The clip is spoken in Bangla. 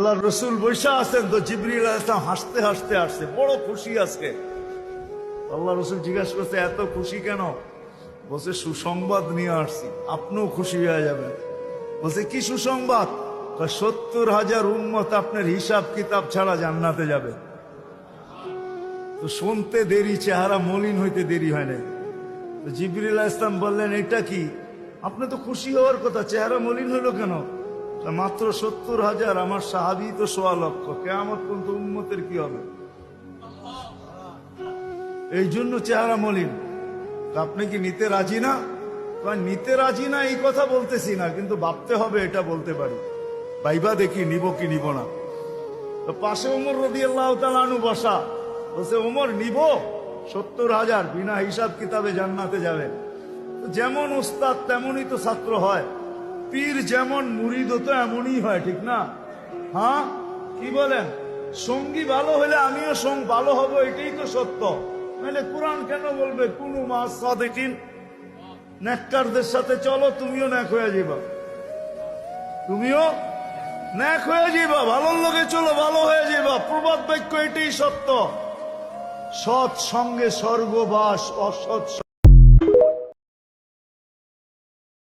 আল্লাহ রসুল বৈশা আছেন তো জিবরিল আলাইহিস সালাম হাসতে হাসতে আসছে, বড় খুশি আজকে। আল্লাহ রসুল জিজ্ঞাসা করছে এত খুশি কেন? বলছে সুসংবাদ নিয়ে আসছি, আপনিও খুশি হয়ে যাবেন। বলছে কি সুসংবাদ? 70,000 উম্মত আপনার হিসাব কিতাব ছাড়া জান্নাতে যাবে। তো শুনতে দেরি, চেহারা মলিন হইতে দেরি হয় না। তো জিবরিল আলাইহিস সালাম বললেন এটা কি? আপনি তো খুশি হওয়ার কথা, চেহারা মলিন হইলো কেন? মাত্র 70,000, আমার সাহাবী তো 1.25 লক্ষ, কিয়ামত পর্যন্ত উম্মতের কি হবে? এই জন্য চেহারা মলিন। আপনি কি নিতে রাজি না? নিতে রাজি না এই কথা বলতেছি না, কিন্তু ভাবতে হবে এটা বলতে পারি। ভাইবা দেখি নিব কি নিব না। তো পাশে ওমর রাদিয়াল্লাহু তাআলা আনহু বসা, বলছে ওমর নিব 70,000, বিনা হিসাব কিতাবে জান্নাতে যাবে। যেমন উস্তাদ তেমনই তো ছাত্র হয়, পীর যেমন মুরিদ তো এমনই হয়, ঠিক না? হ্যাঁ, কি বলেন? সঙ্গী ভালো হলে আমিও ভালো হব, এটাই তো সত্য। নাহলে কোরআন কেন বলবে কুনু মা সাদিকিন? নেককারদের সাথে চলো, তুমিও ন্যাক হয়ে যাবা, তুমিও ন্যাক হয়ে যাবা। ভালোর লোকে চলো, ভালো হয়ে যাবা। প্রবাদ বাক্য এটাই সত্য। সৎ সঙ্গে স্বর্গবাস, অসৎ